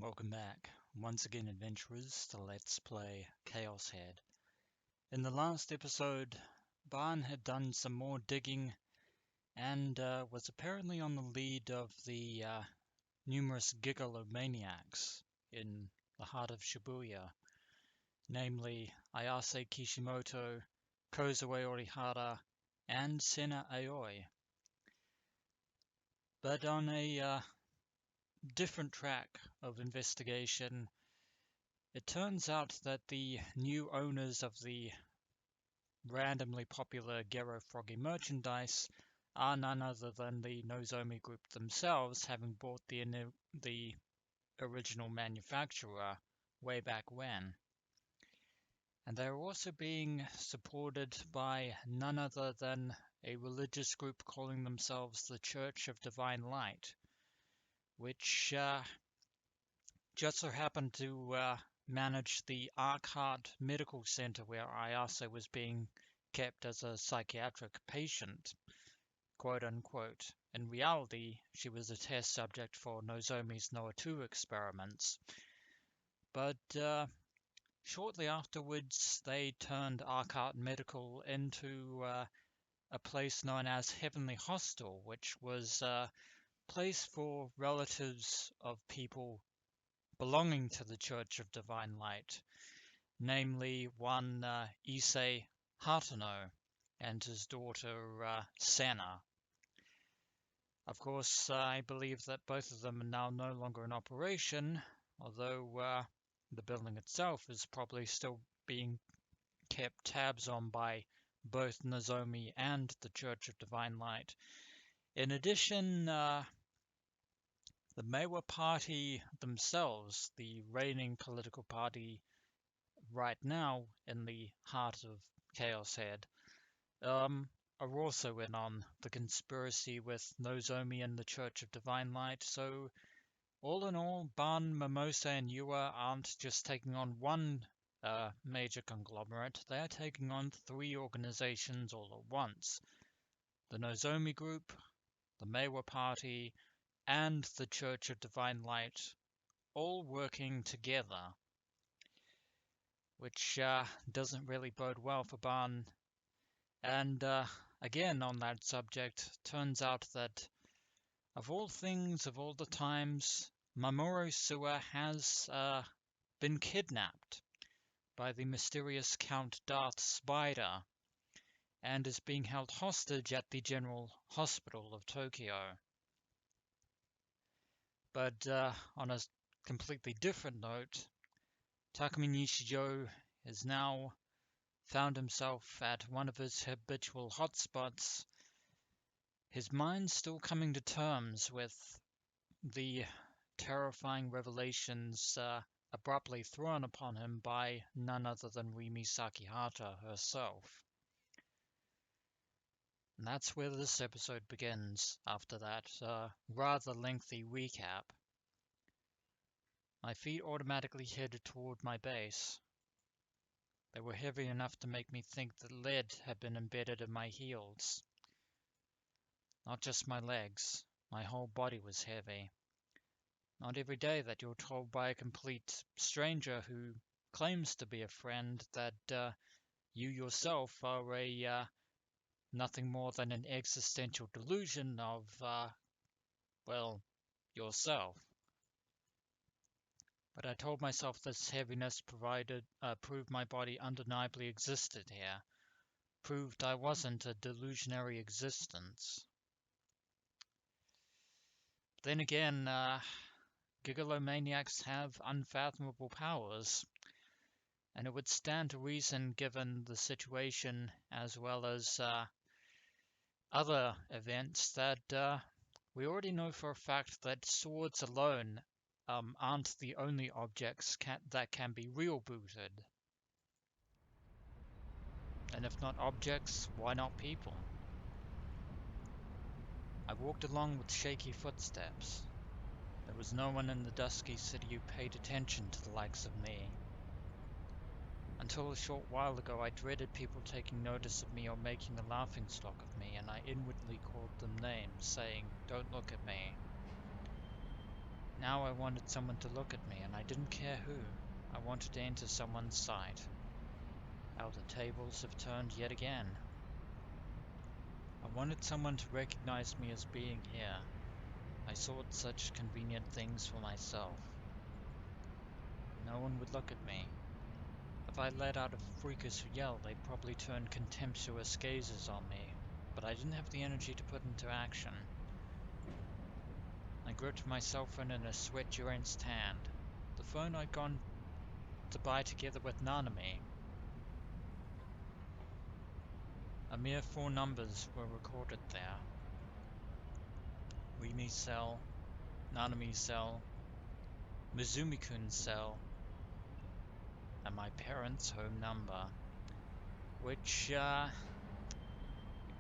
Welcome back, once again adventurers, to Let's Play ChäoS. In the last episode, Barn had done some more digging and was apparently on the lead of the numerous gigalomaniacs in the heart of Shibuya, namely Ayase Kishimoto, Kozawa Orihara, and Sena Aoi. But on a different track of investigation, it turns out that the new owners of the randomly popular Gero Froggy merchandise are none other than the Nozomi Group themselves, having bought the original manufacturer way back when. And they're also being supported by none other than a religious group calling themselves the Church of Divine Light, which just so happened to manage the Arcart Medical Center where Ayase was being kept as a psychiatric patient, quote unquote. In reality, she was a test subject for Nozomi's Noah 2 experiments. But shortly afterwards, they turned Arcart Medical into a place known as Heavenly Hostel, which was a place for relatives of people belonging to the Church of Divine Light, namely one Issei Hatano and his daughter Sena. Of course, I believe that both of them are now no longer in operation, although the building itself is probably still being kept tabs on by both Nozomi and the Church of Divine Light. In addition, the Meiwa Party themselves, the reigning political party right now in the heart of ChäoS Head, are also in on the conspiracy with Nozomi and the Church of Divine Light. So all in all, Ban, Mimosa, and Yua aren't just taking on one major conglomerate, they are taking on three organizations all at once. The Nozomi Group, the Meiwa Party, and the Church of Divine Light, all working together, which doesn't really bode well for Ban. And again, on that subject, turns out that of all things, of all the times, Mamoru Suwa has been kidnapped by the mysterious Count Darth Spider and is being held hostage at the General Hospital of Tokyo. But on a completely different note, Takumi Nishijo has now found himself at one of his habitual hotspots, his mind still coming to terms with the terrifying revelations abruptly thrown upon him by none other than Rimi Sakihata herself. And that's where this episode begins after that rather lengthy recap. My feet automatically headed toward my base. They were heavy enough to make me think that lead had been embedded in my heels. Not just my legs, my whole body was heavy. Not every day that you're told by a complete stranger who claims to be a friend that you yourself are a nothing more than an existential delusion of, well, yourself. But I told myself this heaviness proved my body undeniably existed here, proved I wasn't a delusionary existence. Then again, gigalomaniacs have unfathomable powers, and it would stand to reason, given the situation as well as other events, that we already know for a fact that swords alone aren't the only objects that can be rebooted. And if not objects, why not people? I walked along with shaky footsteps. There was no one in the dusky city who paid attention to the likes of me. Until a short while ago, I dreaded people taking notice of me or making a laughingstock of me, and I inwardly called them names, saying, "Don't look at me." Now I wanted someone to look at me, and I didn't care who. I wanted to enter someone's sight. How the tables have turned yet again. I wanted someone to recognize me as being here. I sought such convenient things for myself. No one would look at me. If I let out a freakish yell, they'd probably turn contemptuous gazes on me, but I didn't have the energy to put into action. I gripped my cell phone in a sweat-drenched hand, the phone I'd gone to buy together with Nanami. A mere 4 numbers were recorded there. Rimi's cell, Nanami's cell, Mizumi-kun's cell, and my parents' home number, which we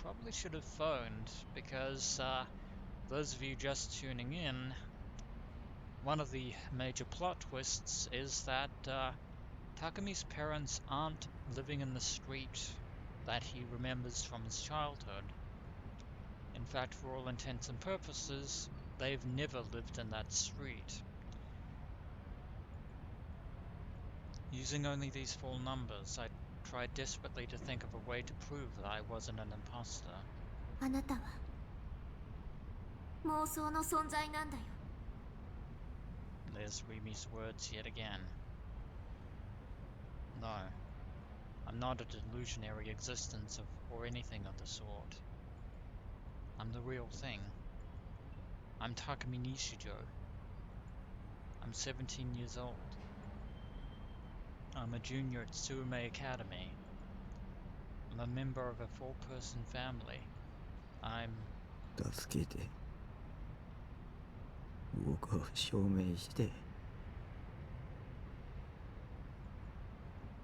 probably should have phoned, because those of you just tuning in, one of the major plot twists is that Takumi's parents aren't living in the street that he remembers from his childhood. In fact, for all intents and purposes, they've never lived in that street. Using only these 4 numbers, I tried desperately to think of a way to prove that I wasn't an imposter. あなたは妄想の存在なんだよ。 There's Rimi's words yet again. No, I'm not a delusionary existence or anything of the sort. I'm the real thing. I'm Takumi Nishijo. I'm 17 years old. I'm a junior at Suume Academy. I'm a member of a 4-person family. I'm... 助けて。僕を証明して。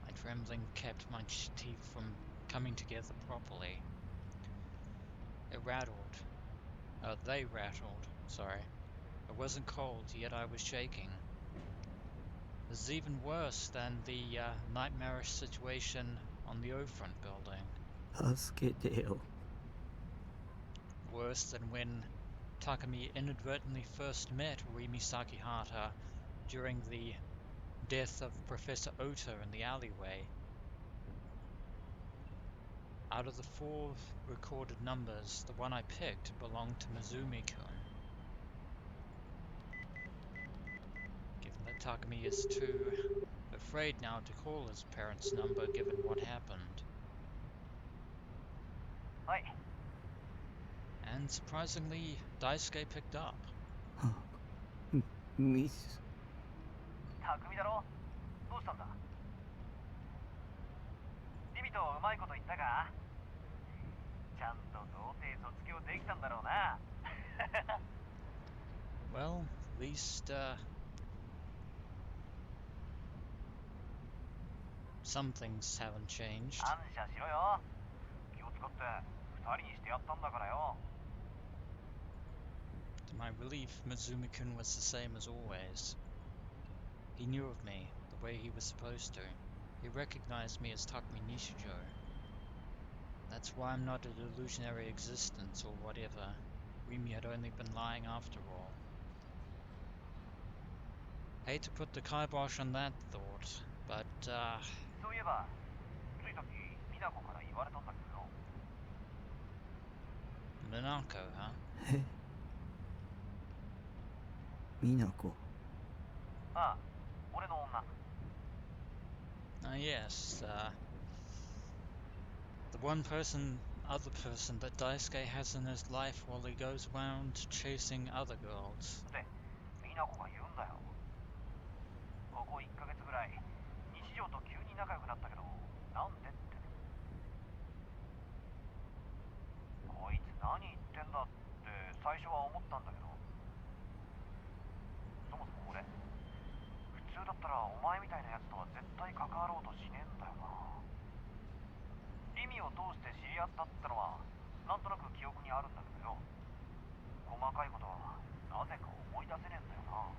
My trembling kept my teeth from coming together properly. It rattled. They rattled, sorry. I wasn't cold, yet I was shaking. This is even worse than the nightmarish situation on the O-front building. 助けてよ。Worse than when Takumi inadvertently first met Rimi Sakihata during the death of Professor Ota in the alleyway. Out of the 4 recorded numbers, the one I picked belonged to Mizumi-kun. Given that Takumi is too afraid now to call his parents' number given what happened. Hi. And surprisingly, Daisuke picked up. ミス。匠だろ。どうしたんだ。リミとうまいこと言ったか。ちゃんと童貞卒業できたんだろうな。Well, at least, some things haven't changed. 感謝しろよ。気を使って2人にしてやったんだからよ。To my relief, Mizumi-kun was the same as always. He knew of me, the way he was supposed to. He recognized me as Takumi Nishijo. That's why I'm not a delusionary existence or whatever. Rimi had only been lying after all. Hate to put the kibosh on that thought, but, そういえば、ついさっき美奈子から言われたんだけどよ。Minako, huh? え、美奈子。ああ、俺の女。Yes, the other person that Daisuke has in his life while he goes around chasing other girls. で、美奈子が言うんだよ。ここ1ヶ月ぐらい、日常と急に仲良くなったけど、なんでって。こいつ何言ってんだって最初は思ったんだけど、そもそも俺、普通だったらお前みたいなやつとは絶対関わろうとしねえんだよな。リミを通して知り合ったってのはなんとなく記憶にあるんだけどよ、細かいことはなぜか思い出せねえんだよな。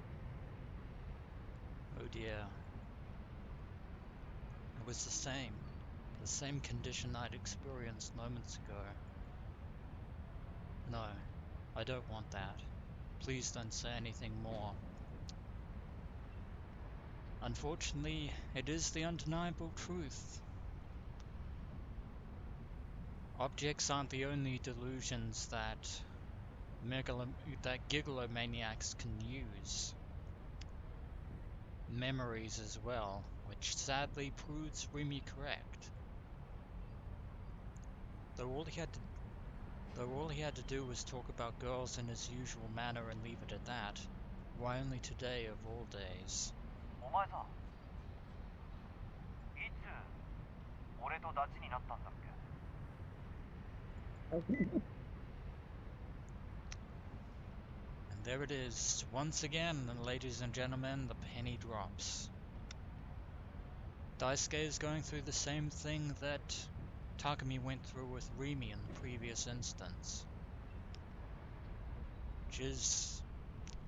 Oh dear. It was the same condition I'd experienced moments ago. No, I don't want that. Please don't say anything more. Unfortunately, it is the undeniable truth. Objects aren't the only delusions that gigalomaniacs can use. Memories as well, which sadly proves Rimi correct. Though all he had to do was talk about girls in his usual manner and leave it at that. Why only today of all days? お前さ、いつ俺とダチになったんだっけ？ And there it is, once again, ladies and gentlemen, the penny drops. Daisuke is going through the same thing that Takumi went through with Rimi in the previous instance. Which is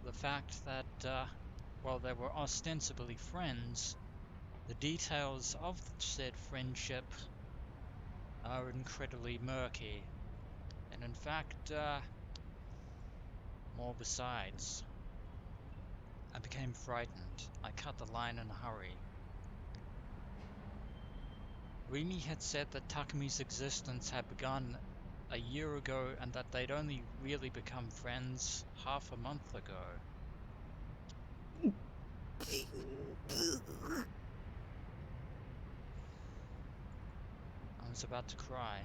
the fact that, while they were ostensibly friends, the details of said friendship are incredibly murky. And in fact, more besides. I became frightened. I cut the line in a hurry. Rimi had said that Takumi's existence had begun a year ago and that they'd only really become friends half a month ago. I was about to cry,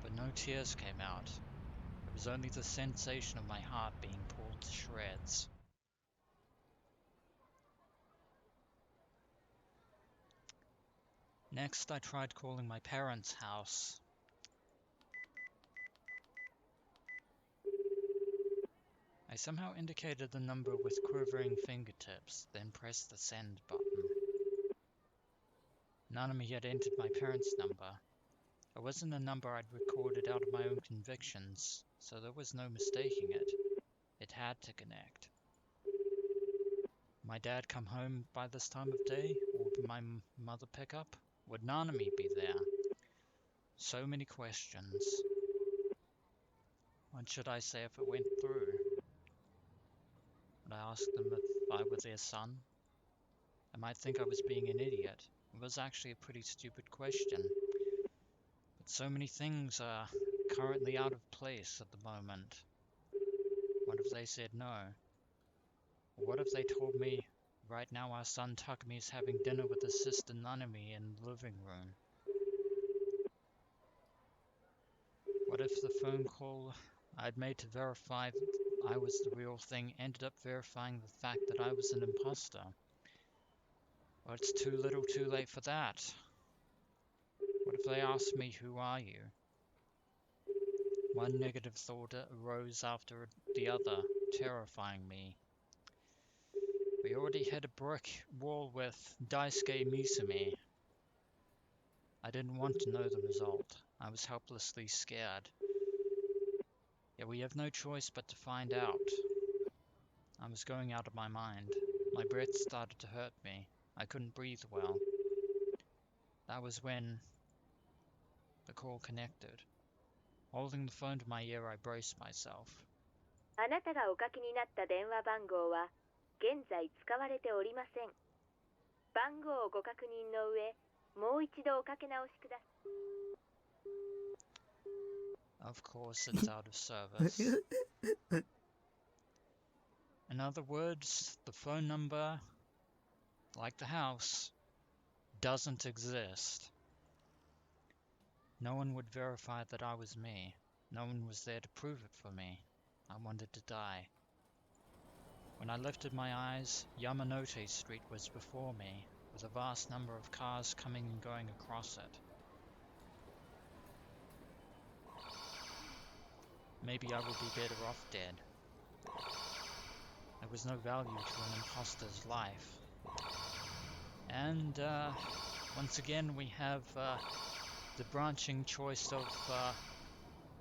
but no tears came out. It was only the sensation of my heart being pulled to shreds. Next, I tried calling my parents' house. I somehow indicated the number with quivering fingertips, then pressed the send button. Nanami had entered my parents' number. It wasn't a number I'd recorded out of my own convictions, so there was no mistaking it. It had to connect. My dad come home by this time of day, or would my mother pick up? Would Nanami be there? So many questions. What should I say if it went through? Would I ask them if I were their son? I might think I was being an idiot. It was actually a pretty stupid question. But so many things are currently out of place at the moment. What if they said no? Or what if they told me, right now our son Takumi is having dinner with his sister Nanami in the living room? What if the phone call I'd made to verify that I was the real thing ended up verifying the fact that I was an imposter? Well, it's too little too late for that. What if they asked me, who are you? One negative thought arose after the other, terrifying me. We already hit a brick wall with Daisuke Misumi. I didn't want to know the result. I was helplessly scared. Yet we have no choice but to find out. I was going out of my mind. My breath started to hurt me. I couldn't breathe well. That was when the call connected. Holding the phone to my ear, I braced myself. あなたがおかけになった電話番号は現在使われておりません。番号をご確認の上、もう一度おかけ直しください。 Of course, it's out of service. In other words, the phone number, like the house, doesn't exist. No one would verify that I was me. No one was there to prove it for me. I wanted to die. When I lifted my eyes, Yamanote Street was before me, with a vast number of cars coming and going across it. Maybe I would be better off dead. There was no value to an imposter's life. And once again we have the branching choice of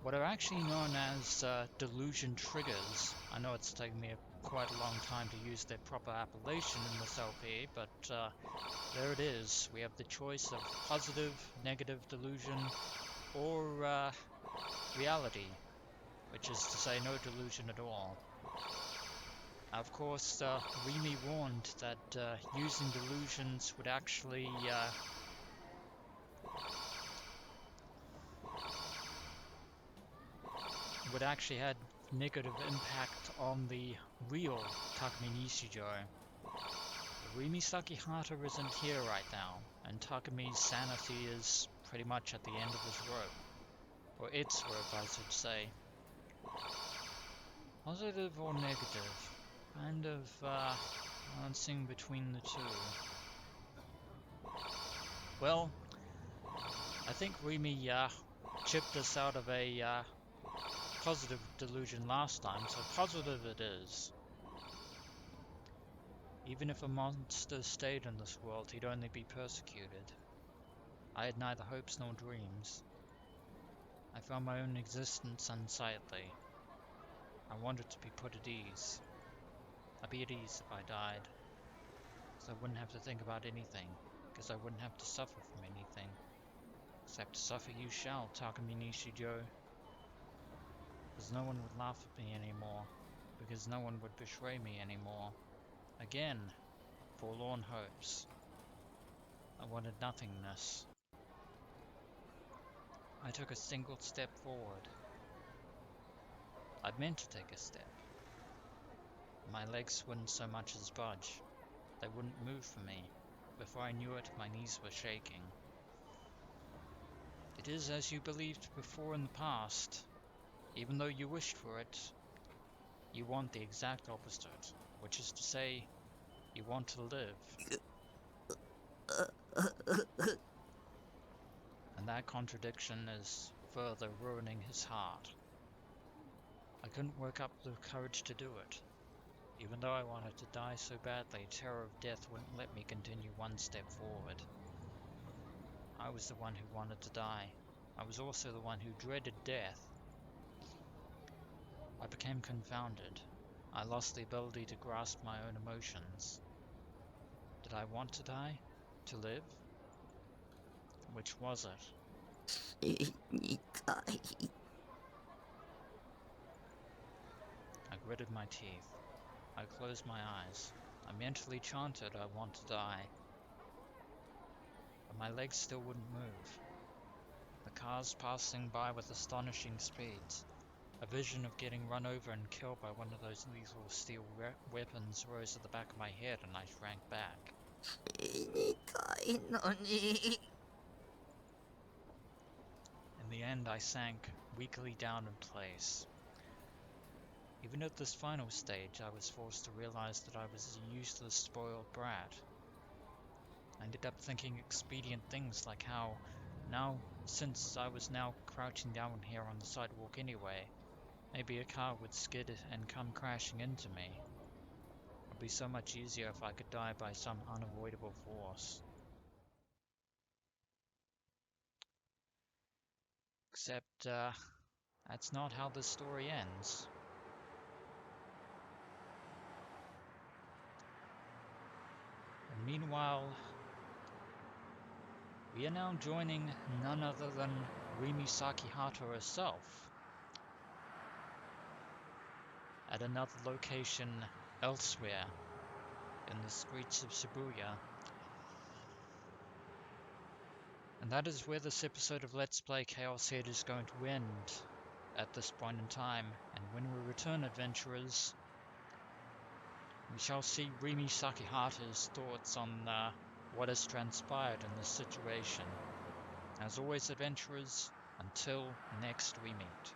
what are actually known as delusion triggers. I know it's taken me quite a long time to use their proper appellation in this LP, but there it is. We have the choice of positive, negative delusion, or reality, which is to say no delusion at all. Of course, Rimi warned that using delusions would actually had negative impact on the real Takumi Nishijo. Rimi Sakihata isn't here right now, and Takumi's sanity is pretty much at the end of his rope. Or its rope, I should say. Positive or negative? Kind of balancing between the two. Well, I think Rimi chipped us out of a positive delusion last time, so positive it is. Even if a monster stayed in this world, he'd only be persecuted. I had neither hopes nor dreams. I found my own existence unsightly. I wanted to be put at ease. I'd be at ease if I died, because I wouldn't have to think about anything, because I wouldn't have to suffer from anything. Except suffer you shall, Takumi Nishijo. Because no one would laugh at me anymore, because no one would betray me anymore. Again, forlorn hopes. I wanted nothingness. I took a single step forward. I meant to take a step. My legs wouldn't so much as budge. They wouldn't move for me. Before I knew it, my knees were shaking. It is as you believed before in the past. Even though you wished for it, you want the exact opposite, which is to say, you want to live. And that contradiction is further ruining his heart. I couldn't work up the courage to do it. Even though I wanted to die so badly, terror of death wouldn't let me continue one step forward. I was the one who wanted to die. I was also the one who dreaded death. I became confounded. I lost the ability to grasp my own emotions. Did I want to die? To live? Which was it? I gritted my teeth. I closed my eyes. I mentally chanted I want to die. But my legs still wouldn't move. The cars passing by with astonishing speeds. A vision of getting run over and killed by one of those lethal steel weapons rose at the back of my head, and I shrank back. In the end, I sank weakly down in place. Even at this final stage, I was forced to realize that I was a useless, spoiled brat. I ended up thinking expedient things like how, since I was now crouching down here on the sidewalk anyway, maybe a car would skid and come crashing into me. It would be so much easier if I could die by some unavoidable force. Except, that's not how this story ends. And meanwhile, we are now joining none other than Rimi Sakihata herself at another location elsewhere in the streets of Shibuya. And that is where this episode of Let's Play ChäoS Head is going to end at this point in time. And when we return, adventurers, we shall see Rimi Sakihata's thoughts on what has transpired in this situation. As always, adventurers, until next we meet.